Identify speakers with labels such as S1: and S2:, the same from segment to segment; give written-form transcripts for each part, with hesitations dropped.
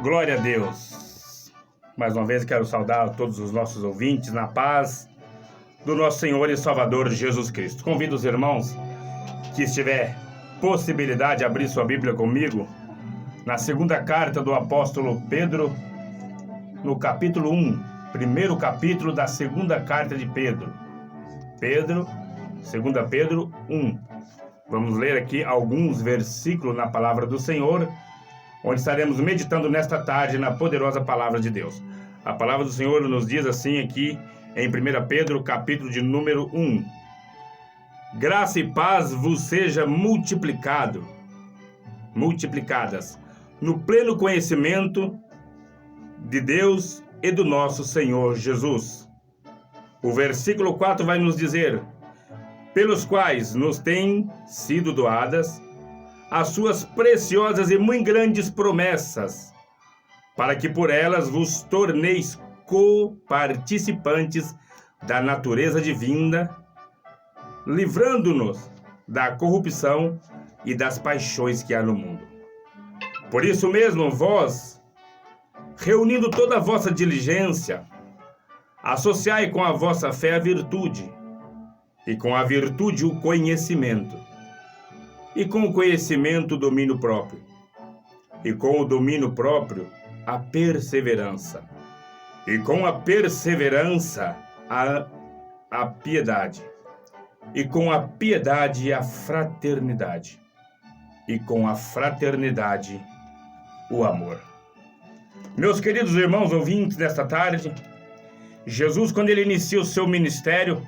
S1: Glória a Deus. Mais uma vez quero saudar a todos os nossos ouvintes na paz do nosso Senhor e Salvador Jesus Cristo. Convido os irmãos que estiver possibilidade de abrir sua Bíblia comigo na segunda carta do apóstolo Pedro, no capítulo 1, primeiro capítulo da segunda carta de Pedro. Segunda Pedro 1. Vamos ler aqui alguns versículos na palavra do Senhor, onde estaremos meditando nesta tarde na poderosa palavra de Deus. A palavra do Senhor nos diz assim aqui em 1 Pedro, capítulo de número 1. Graça e paz vos seja multiplicadas, no pleno conhecimento de Deus e do nosso Senhor Jesus. O versículo 4 vai nos dizer: pelos quais nos têm sido doadas as suas preciosas e muito grandes promessas, para que por elas vos torneis coparticipantes da natureza divina, livrando-nos da corrupção e das paixões que há no mundo. Por isso mesmo, vós, reunindo toda a vossa diligência, associai com a vossa fé a virtude, e com a virtude o conhecimento, e com o conhecimento o domínio próprio, e com o domínio próprio a perseverança, e com a perseverança a piedade, e com a piedade a fraternidade, e com a fraternidade o amor. Meus queridos irmãos ouvintes nesta tarde, Jesus, quando ele inicia o seu ministério,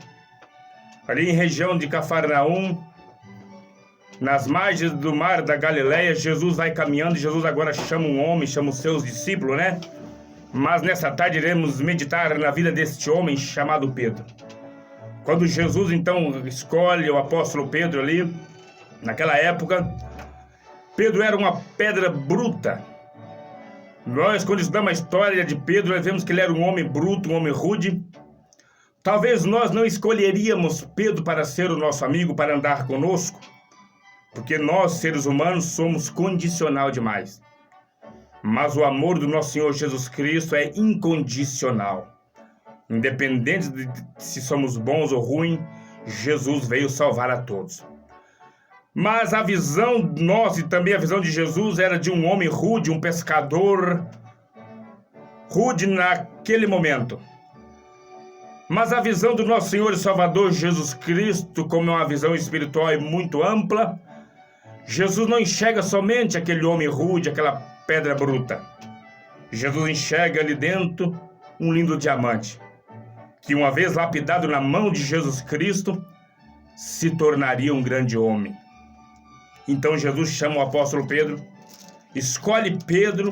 S1: ali em região de Cafarnaum, nas margens do mar da Galileia, Jesus vai caminhando. Jesus agora chama um homem, chama os seus discípulos, né? Mas nessa tarde iremos meditar na vida deste homem chamado Pedro. Quando Jesus então escolhe o apóstolo Pedro ali, naquela época, Pedro era uma pedra bruta. Nós, quando estudamos a história de Pedro, nós vemos que ele era um homem bruto, um homem rude. Talvez nós não escolheríamos Pedro para ser o nosso amigo, para andar conosco, porque nós, seres humanos, somos condicional demais. Mas o amor do nosso Senhor Jesus Cristo é incondicional. Independente de se somos bons ou ruins, Jesus veio salvar a todos. Mas a visão nossa e também a visão de Jesus era de um homem rude, um pescador rude naquele momento. Mas a visão do nosso Senhor e Salvador Jesus Cristo, como é uma visão espiritual e muito ampla, Jesus não enxerga somente aquele homem rude, aquela pedra bruta. Jesus enxerga ali dentro um lindo diamante, que uma vez lapidado na mão de Jesus Cristo, se tornaria um grande homem. Então Jesus chama o apóstolo Pedro, escolhe Pedro,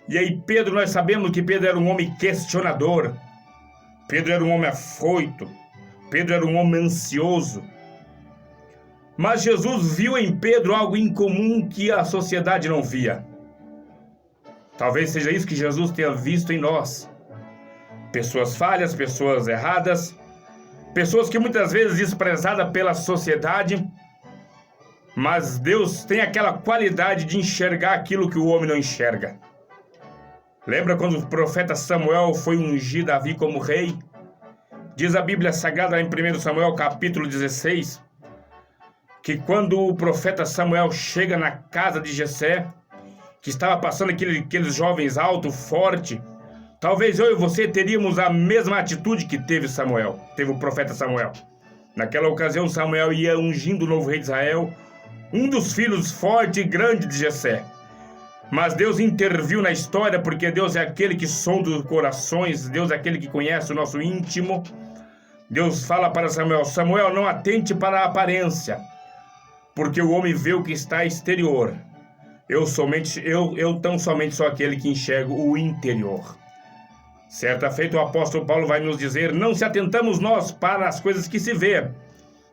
S1: e aí Pedro, nós sabemos que Pedro era um homem questionador, Pedro era um homem afoito, Pedro era um homem ansioso. Mas Jesus viu em Pedro algo incomum que a sociedade não via. Talvez seja isso que Jesus tenha visto em nós. Pessoas falhas, pessoas erradas, pessoas que muitas vezes desprezadas pela sociedade, mas Deus tem aquela qualidade de enxergar aquilo que o homem não enxerga. Lembra quando o profeta Samuel foi ungir Davi como rei? Diz a Bíblia Sagrada em 1 Samuel capítulo 16, que quando o profeta Samuel chega na casa de Jessé, que estava passando aqueles jovens alto, forte, talvez eu e você teríamos a mesma atitude que teve o profeta Samuel. Naquela ocasião, Samuel ia ungindo o novo rei de Israel, um dos filhos forte e grande de Jessé. Mas Deus interviu na história, porque Deus é aquele que sonda os corações, Deus é aquele que conhece o nosso íntimo. Deus fala para Samuel: Samuel, não atente para a aparência, porque o homem vê o que está exterior. Eu tão somente sou aquele que enxergo o interior. Certa feita, o apóstolo Paulo vai nos dizer: não se atentamos nós para as coisas que se vê,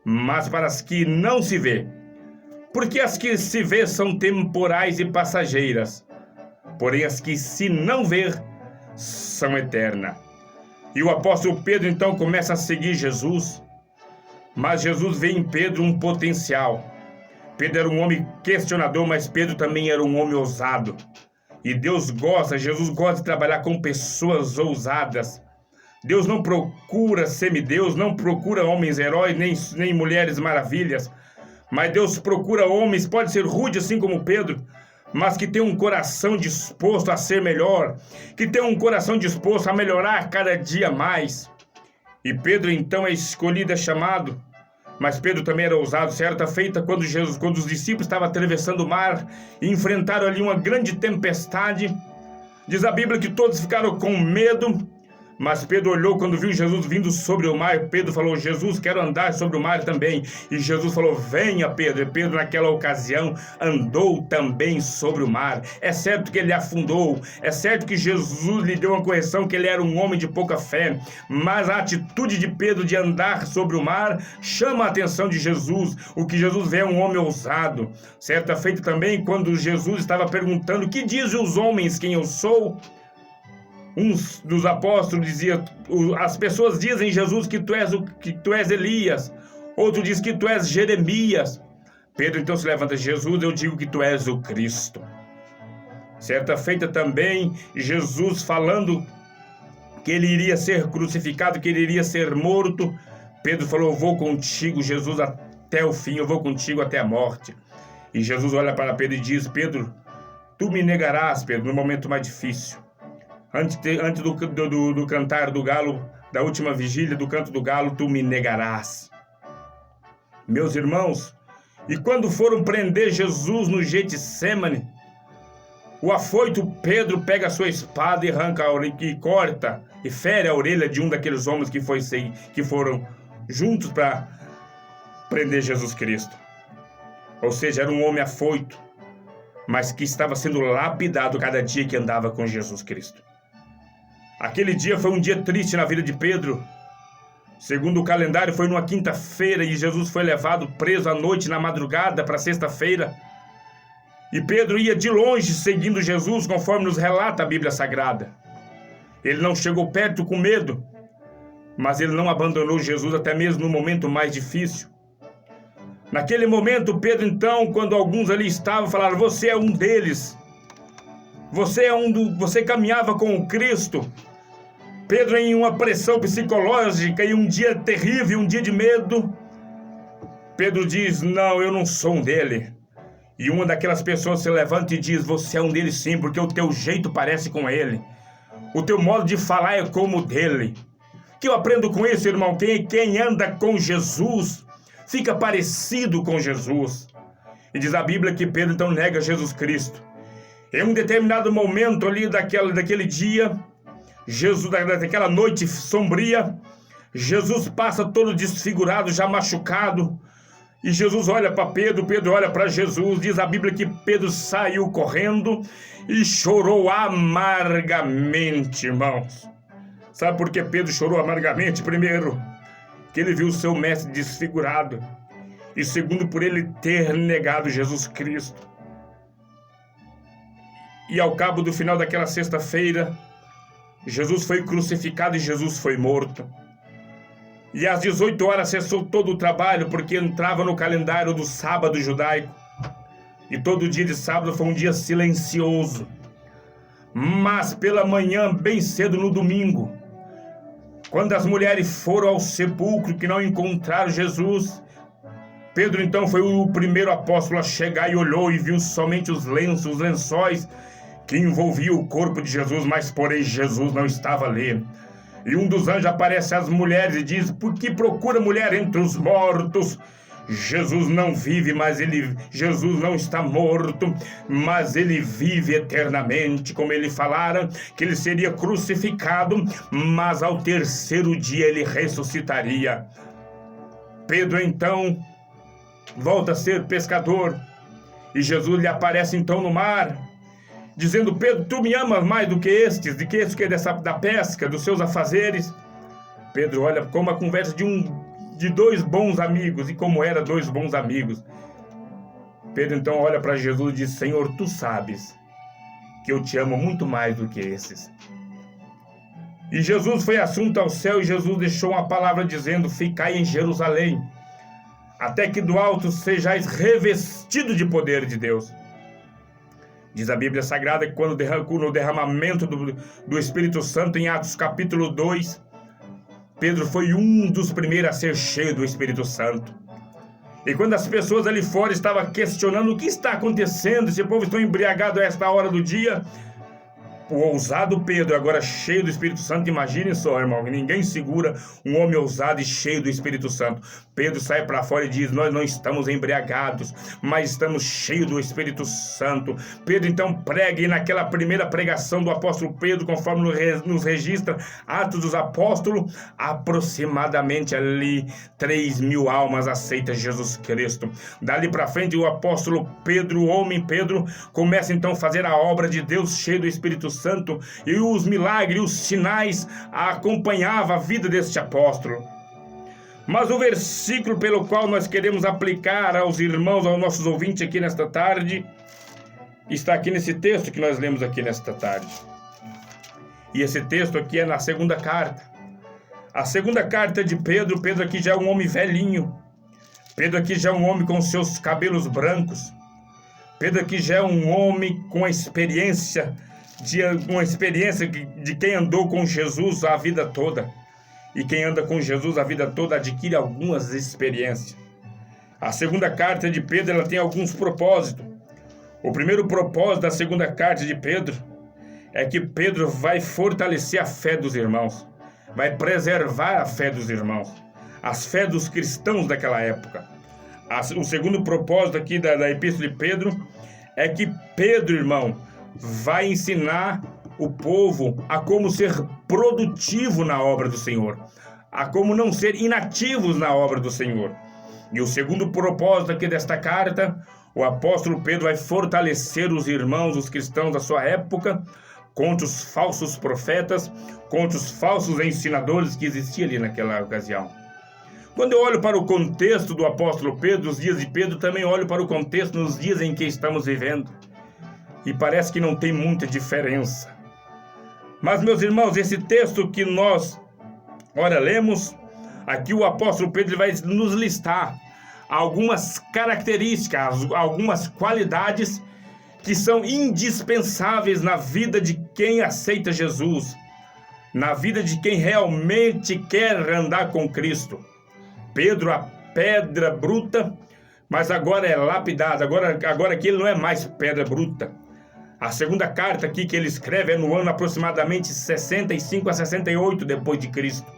S1: mas para as que não se vê. Porque as que se vê são temporais e passageiras, porém as que se não ver são eternas. E o apóstolo Pedro então começa a seguir Jesus, mas Jesus vê em Pedro um potencial. Pedro era um homem questionador, mas Pedro também era um homem ousado. E Deus gosta, Jesus gosta de trabalhar com pessoas ousadas. Deus não procura semideus, não procura homens heróis, nem mulheres maravilhas. Mas Deus procura homens, pode ser rude assim como Pedro, mas que tem um coração disposto a ser melhor, que tem um coração disposto a melhorar cada dia mais. E Pedro então é escolhido, é chamado. Mas Pedro também era ousado. Certa feita, quando os discípulos estavam atravessando o mar e enfrentaram ali uma grande tempestade, diz a Bíblia que todos ficaram com medo. Mas Pedro olhou quando viu Jesus vindo sobre o mar. Pedro falou: Jesus, quero andar sobre o mar também. E Jesus falou: venha, Pedro. E Pedro naquela ocasião andou também sobre o mar. É certo que ele afundou, é certo que Jesus lhe deu uma correção, que ele era um homem de pouca fé, mas a atitude de Pedro de andar sobre o mar chama a atenção de Jesus. O que Jesus vê é um homem ousado. Certa feita também, quando Jesus estava perguntando: que dizem os homens quem eu sou? Uns dos apóstolos dizia: as pessoas dizem, Jesus, que tu és Elias. Outro diz que tu és Jeremias. Pedro então se levanta: Jesus, eu digo que tu és o Cristo. Certa feita também, Jesus falando que ele iria ser crucificado, que ele iria ser morto, Pedro falou: eu vou contigo, Jesus, até o fim, eu vou contigo até a morte. E Jesus olha para Pedro e diz: Pedro, tu me negarás, Pedro, no momento mais difícil. Antes do cantar do galo, da última vigília do canto do galo, tu me negarás. Meus irmãos, e quando foram prender Jesus no Getsêmani, o afoito Pedro pega a sua espada e arranca a orelha, e corta e fere a orelha de um daqueles homens que foram juntos para prender Jesus Cristo. Ou seja, era um homem afoito, mas que estava sendo lapidado cada dia que andava com Jesus Cristo. Aquele dia foi um dia triste na vida de Pedro. Segundo o calendário, foi numa quinta-feira e Jesus foi levado preso à noite, na madrugada, para sexta-feira. E Pedro ia de longe seguindo Jesus, conforme nos relata a Bíblia Sagrada. Ele não chegou perto com medo, mas ele não abandonou Jesus até mesmo no momento mais difícil. Naquele momento, Pedro então, quando alguns ali estavam, falaram: você é um deles. Você caminhava com o Cristo. Pedro, em uma pressão psicológica e um dia terrível, um dia de medo, Pedro diz: não, eu não sou um dele. E uma daquelas pessoas se levanta e diz: você é um dele sim, porque o teu jeito parece com ele. O teu modo de falar é como o dele. O que eu aprendo com isso, irmão? Quem anda com Jesus fica parecido com Jesus. E diz a Bíblia que Pedro então nega Jesus Cristo. Em um determinado momento ali daquele dia, daquela noite sombria, Jesus passa todo desfigurado, já machucado. E Jesus olha para Pedro, Pedro olha para Jesus. Diz a Bíblia que Pedro saiu correndo e chorou amargamente, irmãos. Sabe por que Pedro chorou amargamente? Primeiro, que ele viu o seu mestre desfigurado. E segundo, por ele ter negado Jesus Cristo. E ao cabo do final daquela sexta-feira, Jesus foi crucificado e Jesus foi morto. E às 18 horas cessou todo o trabalho, porque entrava no calendário do sábado judaico. E todo dia de sábado foi um dia silencioso. Mas pela manhã, bem cedo no domingo, quando as mulheres foram ao sepulcro que não encontraram Jesus, Pedro então foi o primeiro apóstolo a chegar e olhou e viu somente os lençóis que envolviam o corpo de Jesus, mas porém Jesus não estava ali. E um dos anjos aparece às mulheres e diz: por que procura mulher entre os mortos? Jesus não vive, Jesus não está morto, mas ele vive eternamente, como ele falara que ele seria crucificado, mas ao terceiro dia ele ressuscitaria. Pedro então volta a ser pescador, e Jesus lhe aparece então no mar, dizendo: Pedro, tu me amas mais do que estes, que é da pesca, dos seus afazeres? Pedro olha como a conversa de dois bons amigos, e como eram dois bons amigos. Pedro então olha para Jesus e diz: Senhor, tu sabes que eu te amo muito mais do que esses. E Jesus foi assunto ao céu, e Jesus deixou uma palavra dizendo: ficai em Jerusalém, até que do alto sejais revestido de poder de Deus. Diz a Bíblia Sagrada que quando no derramamento do Espírito Santo, em Atos capítulo 2, Pedro foi um dos primeiros a ser cheio do Espírito Santo. E quando as pessoas ali fora estavam questionando o que está acontecendo, esse povo está embriagado a esta hora do dia, o ousado Pedro, agora cheio do Espírito Santo, imagine só, irmão, ninguém segura um homem ousado e cheio do Espírito Santo. Pedro sai para fora e diz: nós não estamos embriagados, mas estamos cheios do Espírito Santo. Pedro então prega, e naquela primeira pregação do apóstolo Pedro, conforme nos registra Atos dos Apóstolos, aproximadamente ali 3.000 almas aceitam Jesus Cristo. Dali para frente, o apóstolo Pedro, o homem Pedro, começa então a fazer a obra de Deus, cheio do Espírito Santo, e os milagres, os sinais acompanhavam a vida deste apóstolo. Mas o versículo pelo qual nós queremos aplicar aos irmãos, aos nossos ouvintes aqui nesta tarde, está aqui nesse texto que nós lemos aqui nesta tarde. E esse texto aqui é na segunda carta. A segunda carta de Pedro. Pedro aqui já é um homem velhinho. Pedro aqui já é um homem com seus cabelos brancos. Pedro aqui já é um homem com a experiência de quem andou com Jesus a vida toda. E quem anda com Jesus a vida toda adquire algumas experiências. A segunda carta de Pedro, ela tem alguns propósitos. O primeiro propósito da segunda carta de Pedro é que Pedro vai fortalecer a fé dos irmãos, vai preservar a fé dos irmãos, as fé dos cristãos daquela época. O segundo propósito aqui da epístola de Pedro é que Pedro, irmão, vai ensinar o povo a como ser produtivo na obra do Senhor, a como não ser inativos na obra do Senhor. E o segundo propósito aqui desta carta, o apóstolo Pedro vai fortalecer os irmãos, os cristãos da sua época, contra os falsos profetas, contra os falsos ensinadores que existiam ali naquela ocasião. Quando eu olho para o contexto do apóstolo Pedro, os dias de Pedro, também olho para o contexto nos dias em que estamos vivendo. E parece que não tem muita diferença. Mas, meus irmãos, esse texto que nós, lemos, aqui o apóstolo Pedro vai nos listar algumas características, algumas qualidades que são indispensáveis na vida de quem aceita Jesus, na vida de quem realmente quer andar com Cristo. Pedro, a pedra bruta, mas agora é lapidado, agora que ele não é mais pedra bruta. A segunda carta aqui que ele escreve é no ano aproximadamente 65 a 68 depois de Cristo.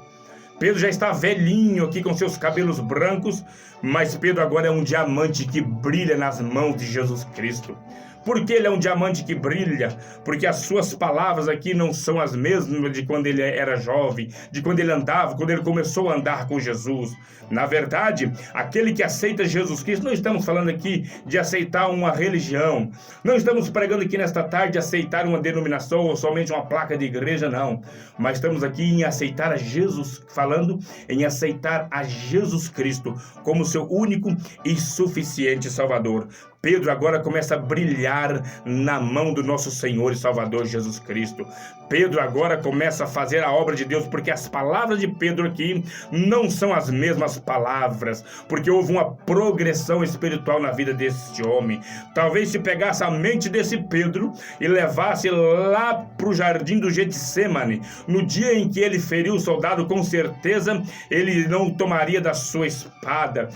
S1: Pedro já está velhinho aqui com seus cabelos brancos, mas Pedro agora é um diamante que brilha nas mãos de Jesus Cristo. Por que ele é um diamante que brilha? Porque as suas palavras aqui não são as mesmas de quando ele era jovem, de quando ele andava, quando ele começou a andar com Jesus. Na verdade, aquele que aceita Jesus Cristo, não estamos falando aqui de aceitar uma religião, não estamos pregando aqui nesta tarde de aceitar uma denominação ou somente uma placa de igreja, não. Mas estamos aqui em aceitar a Jesus, falando em aceitar a Jesus Cristo como seu único e suficiente Salvador. Pedro agora começa a brilhar na mão do nosso Senhor e Salvador Jesus Cristo. Pedro agora começa a fazer a obra de Deus, porque as palavras de Pedro aqui não são as mesmas palavras, porque houve uma progressão espiritual na vida deste homem. Talvez se pegasse a mente desse Pedro e levasse lá para o jardim do Getsemane, no dia em que ele feriu o soldado, com certeza ele não tomaria da sua espada,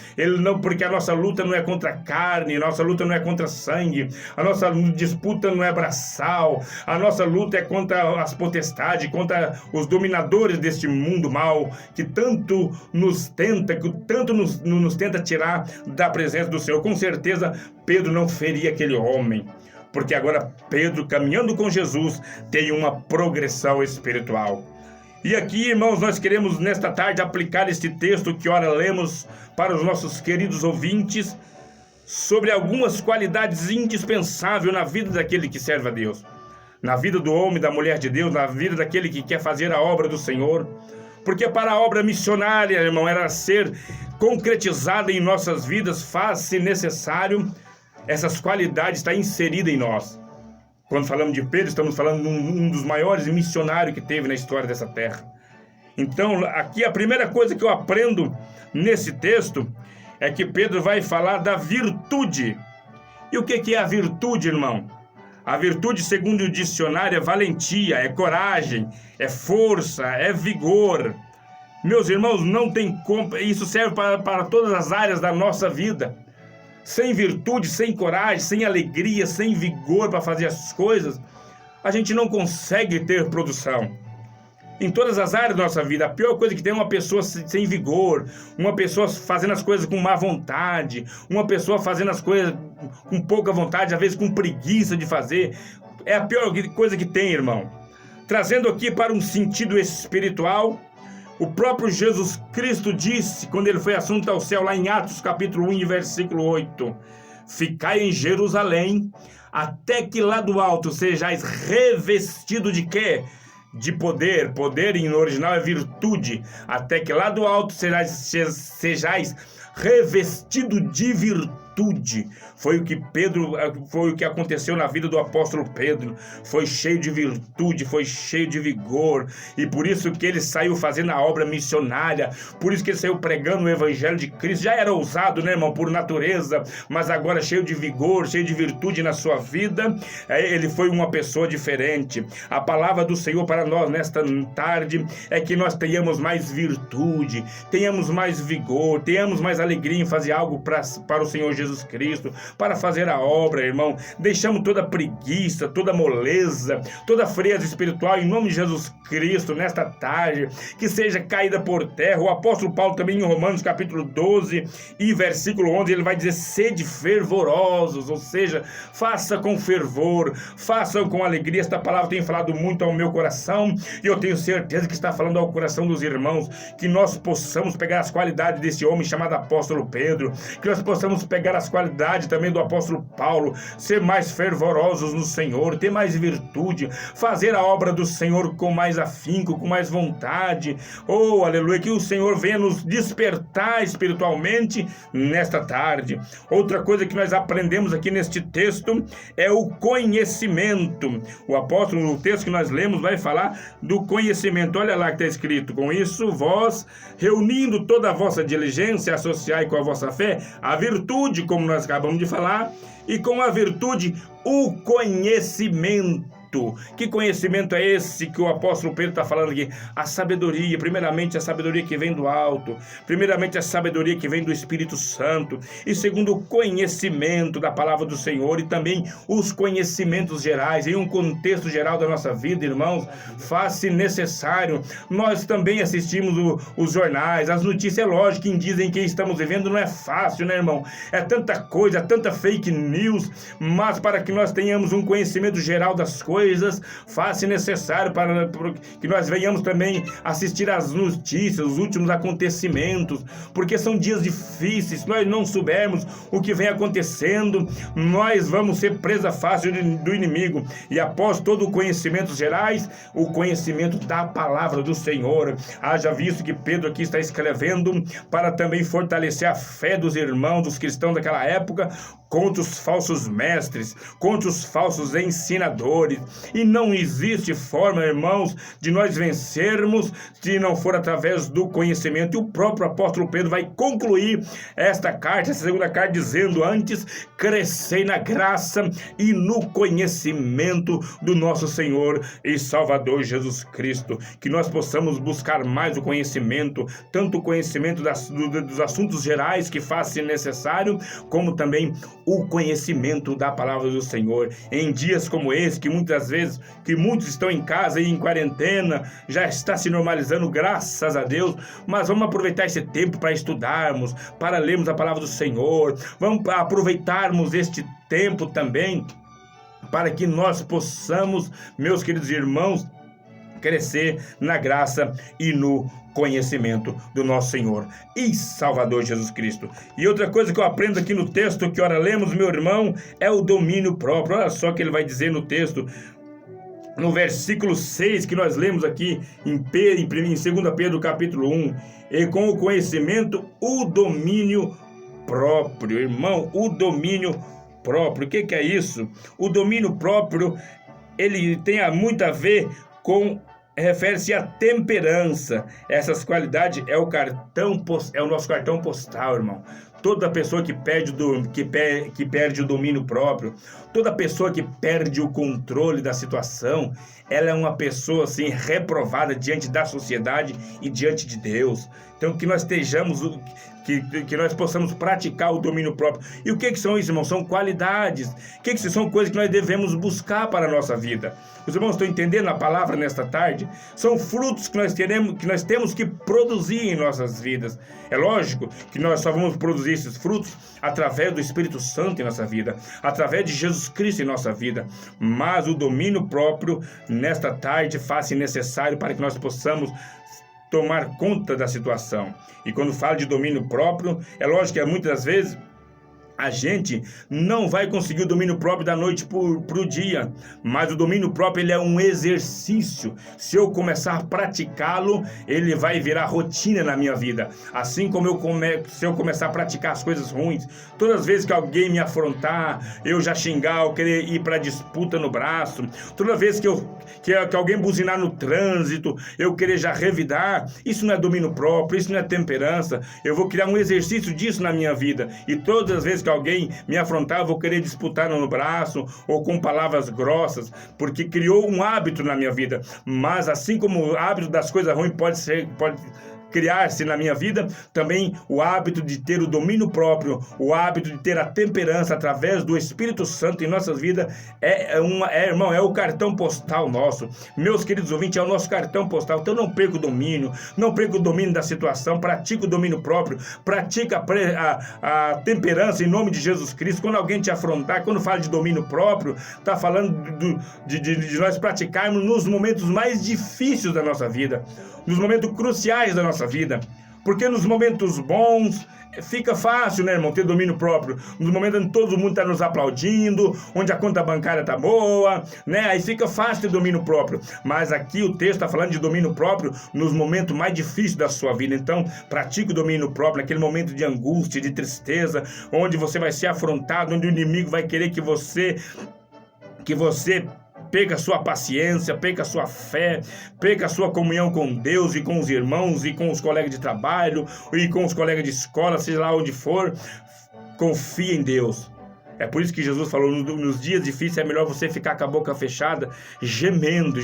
S1: porque a nossa luta não é contra a carne, a nossa luta não é contra sangue, a nossa disputa não é braçal, a nossa luta é contra as potestades, contra os dominadores deste mundo mal, que tanto nos tenta tirar da presença do Senhor. Com certeza Pedro não feria aquele homem, porque agora Pedro, caminhando com Jesus, tem uma progressão espiritual. E aqui, irmãos, nós queremos nesta tarde aplicar este texto que ora lemos para os nossos queridos ouvintes, sobre algumas qualidades indispensáveis na vida daquele que serve a Deus, na vida do homem, da mulher de Deus, na vida daquele que quer fazer a obra do Senhor. Porque para a obra missionária, irmão, era ser concretizada em nossas vidas, faz-se necessário essas qualidades estar inserida em nós. Quando falamos de Pedro, estamos falando de um dos maiores missionários que teve na história dessa terra. Então, aqui a primeira coisa que eu aprendo nesse texto é que Pedro vai falar da virtude. E o que é a virtude, irmão? A virtude, segundo o dicionário, é valentia, é coragem, é força, é vigor. Meus irmãos, não tem como, isso serve para todas as áreas da nossa vida. Sem virtude, sem coragem, sem alegria, sem vigor para fazer as coisas, a gente não consegue ter produção. Em todas as áreas da nossa vida, a pior coisa que tem é uma pessoa sem vigor, uma pessoa fazendo as coisas com má vontade, uma pessoa fazendo as coisas com pouca vontade, às vezes com preguiça de fazer. É a pior coisa que tem, irmão. Trazendo aqui para um sentido espiritual, o próprio Jesus Cristo disse, quando ele foi assunto ao céu, lá em Atos capítulo 1, versículo 8, ficai em Jerusalém, até que lá do alto sejais revestido de quê? De poder. Poder em original é virtude. Até que lá do alto sejais revestido de virtude. Foi o que aconteceu na vida do apóstolo Pedro. Foi cheio de virtude, foi cheio de vigor, e por isso que ele saiu fazendo a obra missionária, por isso que ele saiu pregando o evangelho de Cristo. Já era ousado, né, irmão, por natureza, mas agora cheio de vigor, cheio de virtude na sua vida. Ele foi uma pessoa diferente. A palavra do Senhor para nós nesta tarde é que nós tenhamos mais virtude, tenhamos mais vigor, tenhamos mais alegria em fazer algo para o Senhor Jesus Cristo, para fazer a obra, irmão. Deixamos toda preguiça, toda moleza, toda frieza espiritual em nome de Jesus Cristo nesta tarde, que seja caída por terra. O apóstolo Paulo também em Romanos capítulo 12 e versículo 11, ele vai dizer: sede fervorosos, ou seja, faça com fervor, façam com alegria. Esta palavra tem falado muito ao meu coração, e eu tenho certeza que está falando ao coração dos irmãos, que nós possamos pegar as qualidades desse homem chamado apóstolo Pedro, que nós possamos pegar as qualidades também do apóstolo Paulo, ser mais fervorosos no Senhor, ter mais virtude, fazer a obra do Senhor com mais afinco, com mais vontade. Oh, aleluia, que o Senhor venha nos despertar espiritualmente nesta tarde. Outra coisa que nós aprendemos aqui neste texto é o conhecimento. O apóstolo, no texto que nós lemos, vai falar do conhecimento. Olha lá que está escrito: com isso vós, reunindo toda a vossa diligência, associai com a vossa fé a virtude, como nós acabamos de falar, e com a virtude o conhecimento. Que conhecimento é esse que o apóstolo Pedro está falando aqui? A sabedoria, primeiramente a sabedoria que vem do alto, primeiramente a sabedoria que vem do Espírito Santo, e segundo o conhecimento da palavra do Senhor, e também os conhecimentos gerais, em um contexto geral da nossa vida, irmãos. Faz-se necessário. Nós também assistimos os jornais, as notícias. É lógico que dizem que estamos vivendo não é fácil, né, irmão? É tanta coisa, é tanta fake news, mas para que nós tenhamos um conhecimento geral das coisas, faz-se necessário para que nós venhamos também assistir às notícias, os últimos acontecimentos, porque são dias difíceis. Se nós não soubermos o que vem acontecendo, nós vamos ser presa fácil do inimigo. E após todo o conhecimento gerais, o conhecimento da palavra do Senhor. Haja visto que Pedro aqui está escrevendo para também fortalecer a fé dos irmãos, dos cristãos daquela época, contra os falsos mestres, contra os falsos ensinadores. E não existe forma, irmãos, de nós vencermos se não for através do conhecimento. E o próprio apóstolo Pedro vai concluir esta carta, essa segunda carta, dizendo: antes crescei na graça e no conhecimento do nosso Senhor e Salvador Jesus Cristo. Que nós possamos buscar mais o conhecimento, tanto o conhecimento dos assuntos gerais que faz-se necessário, como também o conhecimento da palavra do Senhor. Em dias como esse, que muitas vezes, que muitos estão em casa e em quarentena, já está se normalizando, graças a Deus, mas vamos aproveitar esse tempo para estudarmos, para lermos a palavra do Senhor. Vamos aproveitarmos este tempo também para que nós possamos, meus queridos irmãos, crescer na graça e no conhecimento do nosso Senhor e Salvador Jesus Cristo. E outra coisa que eu aprendo aqui no texto que ora lemos, meu irmão, é o domínio próprio. Olha só o que ele vai dizer no texto, no versículo 6 que nós lemos aqui em 2 Pedro capítulo 1, e com o conhecimento, o domínio próprio. Irmão, o domínio próprio, o que é isso? O domínio próprio, ele tem muito a ver com, refere-se à temperança. Essas qualidades é o nosso cartão postal, irmão. Toda pessoa que perde o domínio próprio, toda pessoa que perde o controle da situação, ela é uma pessoa assim reprovada diante da sociedade e diante de Deus. Então que nós estejamos, que nós possamos praticar o domínio próprio. E o que são isso, irmãos? São qualidades. O que são coisas que nós devemos buscar para a nossa vida? Os irmãos estão entendendo a palavra nesta tarde? São frutos que nós temos que produzir em nossas vidas. É lógico que nós só vamos produzir esses frutos através do Espírito Santo em nossa vida, através de Jesus Cristo em nossa vida. Mas o domínio próprio nesta tarde faz-se necessário para que nós possamos tomar conta da situação. E quando falo de domínio próprio, é lógico que muitas vezes a gente não vai conseguir o domínio próprio da noite para o dia, mas o domínio próprio ele é um exercício. Se eu começar a praticá-lo, ele vai virar rotina na minha vida. Assim como se eu começar a praticar as coisas ruins, todas as vezes que alguém me afrontar, eu já xingar, eu querer ir para disputa no braço, toda vez que alguém buzinar no trânsito, eu querer já revidar, isso não é domínio próprio, isso não é temperança. Eu vou criar um exercício disso na minha vida, e todas as vezes que alguém me afrontar, eu vou querer disputar no braço ou com palavras grossas, porque criou um hábito na minha vida. Mas assim como o hábito das coisas ruins pode criar-se na minha vida, também o hábito de ter o domínio próprio, o hábito de ter a temperança através do Espírito Santo em nossas vidas irmão, é o cartão postal nosso. Meus queridos ouvintes, é o nosso cartão postal. Então não perca o domínio, não perca o domínio da situação, pratica o domínio próprio, pratica a temperança em nome de Jesus Cristo. Quando alguém te afrontar, quando fala de domínio próprio, está falando de nós praticarmos nos momentos mais difíceis da nossa vida, nos momentos cruciais da nossa vida, porque nos momentos bons fica fácil, né, irmão, ter domínio próprio. Nos momentos onde todo mundo está nos aplaudindo, onde a conta bancária está boa, né, aí fica fácil ter domínio próprio. Mas aqui o texto está falando de domínio próprio nos momentos mais difíceis da sua vida. Então pratique o domínio próprio naquele momento de angústia, de tristeza, onde você vai ser afrontado, onde o inimigo vai querer que você perca a sua paciência, perca a sua fé, perca a sua comunhão com Deus e com os irmãos e com os colegas de trabalho e com os colegas de escola, seja lá onde for. Confie em Deus. É por isso que Jesus falou, nos dias difíceis é melhor você ficar com a boca fechada, gemendo,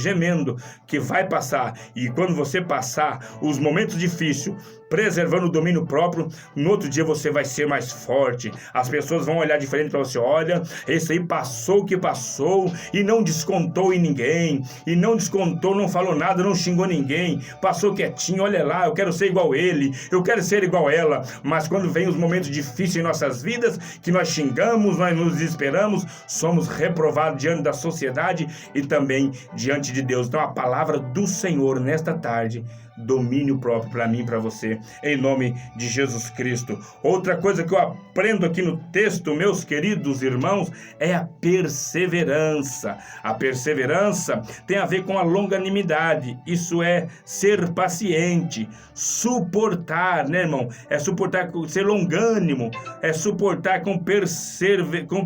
S1: que vai passar. E quando você passar os momentos difíceis, preservando o domínio próprio, no outro dia você vai ser mais forte. As pessoas vão olhar diferente para você. Olha, esse aí passou o que passou e não descontou em ninguém, não falou nada, não xingou ninguém, passou quietinho. Olha lá, eu quero ser igual ele, eu quero ser igual ela. Mas quando vem os momentos difíceis em nossas vidas, que nós xingamos, nós nos desesperamos, somos reprovados diante da sociedade e também diante de Deus. Então a palavra do Senhor nesta tarde, domínio próprio para mim e para você, em nome de Jesus Cristo. Outra coisa que eu aprendo aqui no texto, meus queridos irmãos, é a perseverança. A perseverança tem a ver com a longanimidade, isso é ser paciente, suportar, né, irmão? É suportar, ser longânimo, é suportar com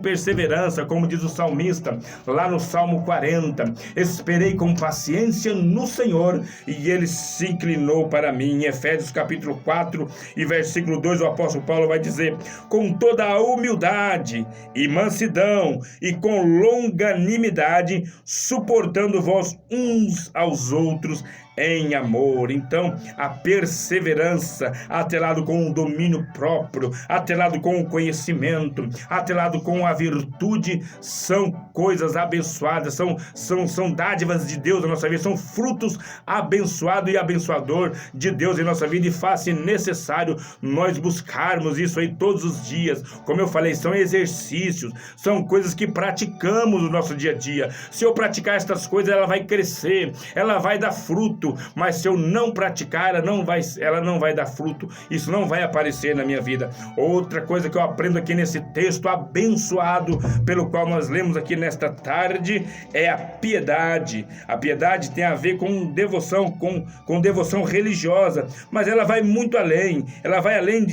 S1: perseverança, como diz o salmista lá no Salmo 40. Esperei com paciência no Senhor e ele se inclinou para mim. Em Efésios capítulo 4 e versículo 2, o apóstolo Paulo vai dizer: com toda a humildade e mansidão e com longanimidade, suportando vós uns aos outros em amor. Então, a perseverança, atrelado com o domínio próprio, atrelado com o conhecimento, atrelado com a virtude, são coisas abençoadas, são dádivas de Deus na nossa vida, são frutos abençoado e abençoador de Deus em nossa vida, e faz-se necessário nós buscarmos isso aí todos os dias. Como eu falei, são exercícios, são coisas que praticamos no nosso dia a dia. Se eu praticar estas coisas, ela vai crescer, ela vai dar fruto. Mas se eu não praticar, ela não vai dar fruto, isso não vai aparecer na minha vida. Outra coisa que eu aprendo aqui nesse texto abençoado, pelo qual nós lemos aqui nesta tarde, é a piedade. A piedade tem a ver com devoção, com devoção religiosa, mas ela vai muito além, ela vai além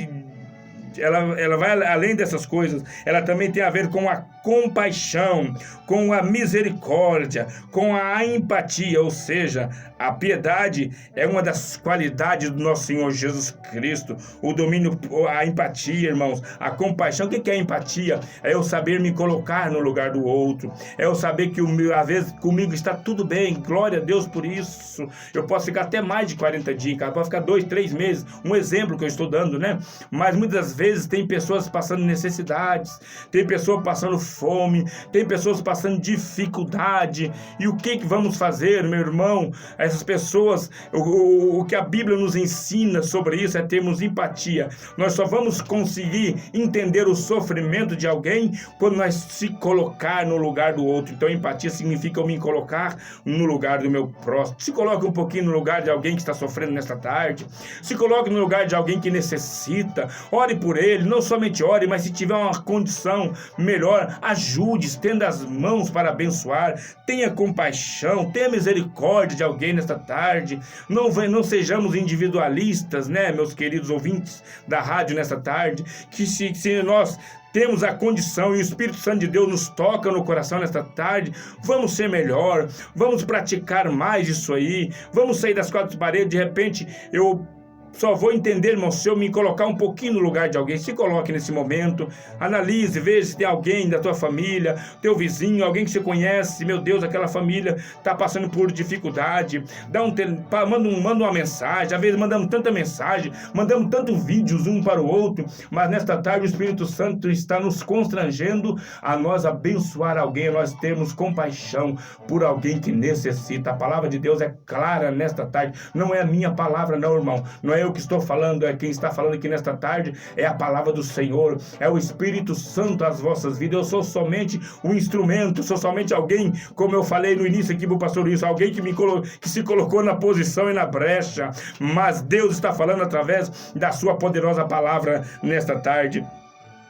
S1: ela vai além dessas coisas. Ela também tem a ver com a compaixão, com a misericórdia, com a empatia, ou seja, a piedade é uma das qualidades do nosso Senhor Jesus Cristo. O domínio, a empatia, irmãos, a compaixão. O que é empatia? É eu saber me colocar no lugar do outro, é eu saber que às vezes comigo está tudo bem, glória a Deus por isso. Eu posso ficar até mais de 40 dias, posso ficar 2, 3 meses, um exemplo que eu estou dando, né? Mas muitas vezes tem pessoas passando necessidades, tem pessoas passando fome, tem pessoas passando dificuldade. E o que vamos fazer, meu irmão? Essas pessoas, o que a Bíblia nos ensina sobre isso é termos empatia. Nós só vamos conseguir entender o sofrimento de alguém quando nós se colocar no lugar do outro. Então empatia significa eu me colocar no lugar do meu próximo. Se coloque um pouquinho no lugar de alguém que está sofrendo nesta tarde. Se coloque no lugar de alguém que necessita. Ore por ele, não somente ore, mas se tiver uma condição melhor, ajude, estenda as mãos para abençoar. Tenha compaixão, tenha misericórdia de alguém nesta tarde. Não sejamos individualistas, né, meus queridos ouvintes da rádio nesta tarde, que se nós temos a condição e o Espírito Santo de Deus nos toca no coração nesta tarde, vamos ser melhor, vamos praticar mais isso aí, vamos sair das 4 paredes. De repente eu só vou entender, irmão, se eu me colocar um pouquinho no lugar de alguém. Se coloque nesse momento, analise, veja se tem alguém da tua família, teu vizinho, alguém que você conhece. Meu Deus, aquela família está passando por dificuldade. Manda uma mensagem. Às vezes mandamos tanta mensagem, mandamos tantos vídeos um para o outro, mas nesta tarde o Espírito Santo está nos constrangendo a nós abençoar alguém, a nós termos compaixão por alguém que necessita. A palavra de Deus é clara nesta tarde. Não é a minha palavra, não, irmão. Não é eu que estou falando, é quem está falando aqui nesta tarde, é a palavra do Senhor, é o Espírito Santo às vossas vidas. Eu sou somente um instrumento, sou somente alguém, como eu falei no início aqui pro pastor Wilson, alguém que se colocou na posição e na brecha, mas Deus está falando através da sua poderosa palavra nesta tarde.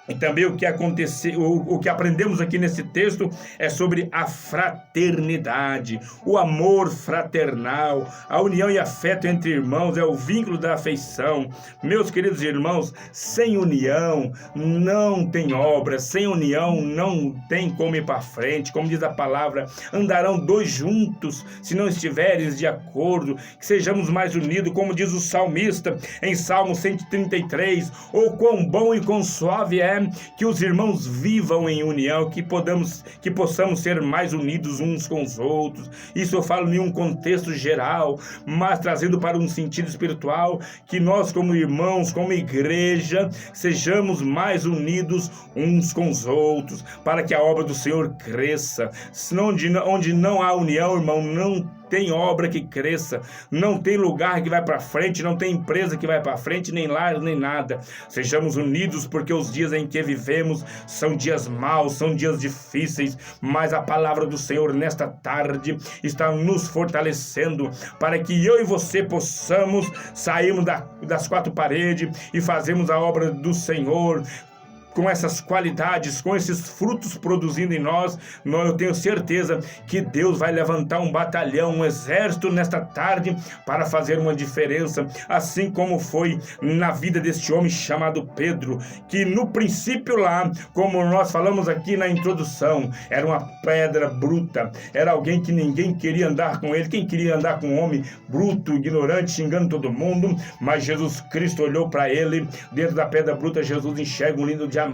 S1: E também o que aconteceu, o que aprendemos aqui nesse texto é sobre a fraternidade, o amor fraternal, a união e afeto entre irmãos, é o vínculo da afeição. Meus queridos irmãos, sem união não tem obra, sem união não tem como ir para frente. Como diz a palavra, andarão 2 juntos se não estiverem de acordo. Que sejamos mais unidos, como diz o salmista em Salmo 133, ou quão bom e quão suave é que os irmãos vivam em união, que possamos ser mais unidos uns com os outros. Isso eu falo em um contexto geral, mas trazendo para um sentido espiritual, que nós como irmãos, como igreja, sejamos mais unidos uns com os outros, para que a obra do Senhor cresça. Senão, onde não há união, irmão, não tem obra que cresça, não tem lugar que vai para frente, não tem empresa que vai para frente, nem lar, nem nada. Sejamos unidos, porque os dias em que vivemos são dias maus, são dias difíceis, mas a palavra do Senhor nesta tarde está nos fortalecendo para que eu e você possamos sairmos das 4 paredes e fazermos a obra do Senhor. Com essas qualidades, com esses frutos produzindo em nós, eu tenho certeza que Deus vai levantar um batalhão, um exército nesta tarde para fazer uma diferença, assim como foi na vida deste homem chamado Pedro, que no princípio lá, como nós falamos aqui na introdução, era uma pedra bruta, era alguém que ninguém queria andar com ele. Quem queria andar com um homem bruto, ignorante, xingando todo mundo? Mas Jesus Cristo olhou para ele, dentro da pedra bruta Jesus enxerga um lindo diamante,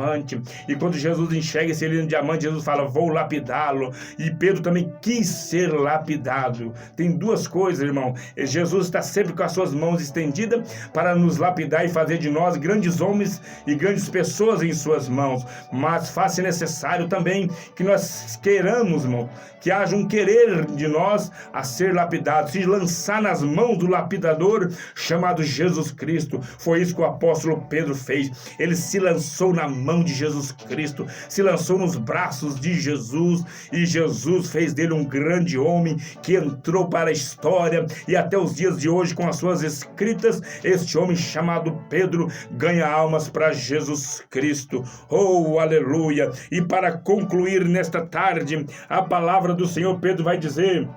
S1: e quando Jesus enxerga esse lindo diamante, Jesus fala, vou lapidá-lo. E Pedro também quis ser lapidado. Tem 2 coisas, irmão. Jesus está sempre com as suas mãos estendidas para nos lapidar e fazer de nós grandes homens e grandes pessoas em suas mãos, mas faz-se necessário também que nós queiramos, irmão, que haja um querer de nós a ser lapidado, se lançar nas mãos do lapidador chamado Jesus Cristo. Foi isso que o apóstolo Pedro fez. Ele se lançou na mão de Jesus Cristo, se lançou nos braços de Jesus, e Jesus fez dele um grande homem que entrou para a história, e até os dias de hoje, com as suas escritas, este homem chamado Pedro ganha almas para Jesus Cristo. Oh, aleluia! E para concluir nesta tarde, a palavra do Senhor, Pedro vai dizer,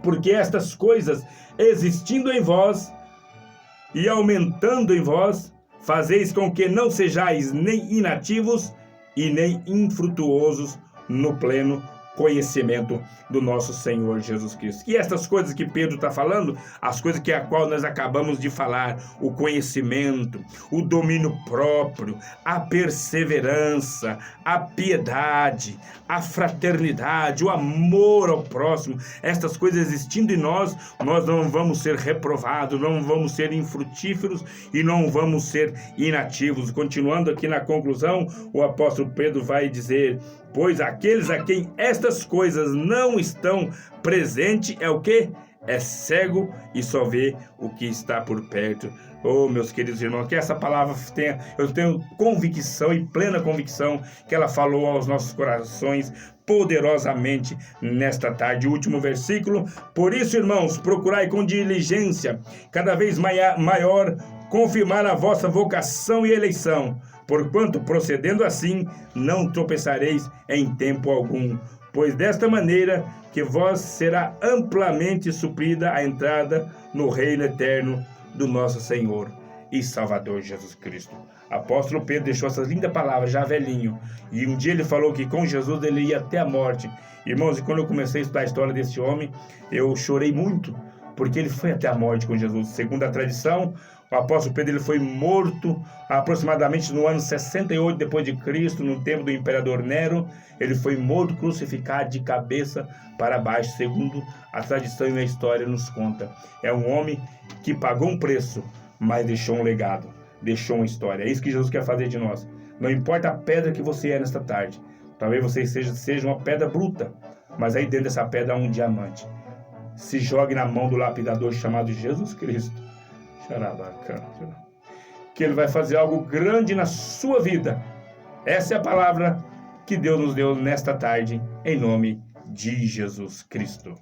S1: porque estas coisas existindo em vós e aumentando em vós, fazeis com que não sejais nem inativos e nem infrutuosos no pleno conhecimento do nosso Senhor Jesus Cristo. E essas coisas que Pedro está falando, as coisas que a qual nós acabamos de falar, o conhecimento, o domínio próprio, a perseverança, a piedade, a fraternidade, o amor ao próximo, estas coisas existindo em nós, nós não vamos ser reprovados, não vamos ser infrutíferos e não vamos ser inativos. Continuando aqui na conclusão, o apóstolo Pedro vai dizer: pois aqueles a quem estas coisas não estão presentes é o quê? É cego e só vê o que está por perto. Oh, meus queridos irmãos, que essa palavra tenha, eu tenho convicção e plena convicção que ela falou aos nossos corações poderosamente nesta tarde. O último versículo: por isso, irmãos, procurai com diligência cada vez maior confirmar a vossa vocação e eleição, porquanto procedendo assim não tropeçareis em tempo algum, pois desta maneira que vós será amplamente suprida a entrada no reino eterno do nosso Senhor e Salvador Jesus Cristo. Apóstolo Pedro deixou essas lindas palavras já velhinho, e um dia ele falou que com Jesus ele ia até a morte. Irmãos, e quando eu comecei a estudar a história desse homem, eu chorei muito, porque ele foi até a morte com Jesus. Segundo a tradição, o apóstolo Pedro ele foi morto aproximadamente no ano 68 depois de Cristo, no tempo do imperador Nero. Ele foi morto, crucificado de cabeça para baixo, segundo a tradição e a história nos conta. É um homem que pagou um preço, mas deixou um legado, deixou uma história. É isso que Jesus quer fazer de nós. Não importa a pedra que você é nesta tarde. Talvez você seja uma pedra bruta, mas aí dentro dessa pedra há um diamante. Se jogue na mão do lapidador chamado Jesus Cristo, que ele vai fazer algo grande na sua vida. Essa é a palavra que Deus nos deu nesta tarde, em nome de Jesus Cristo.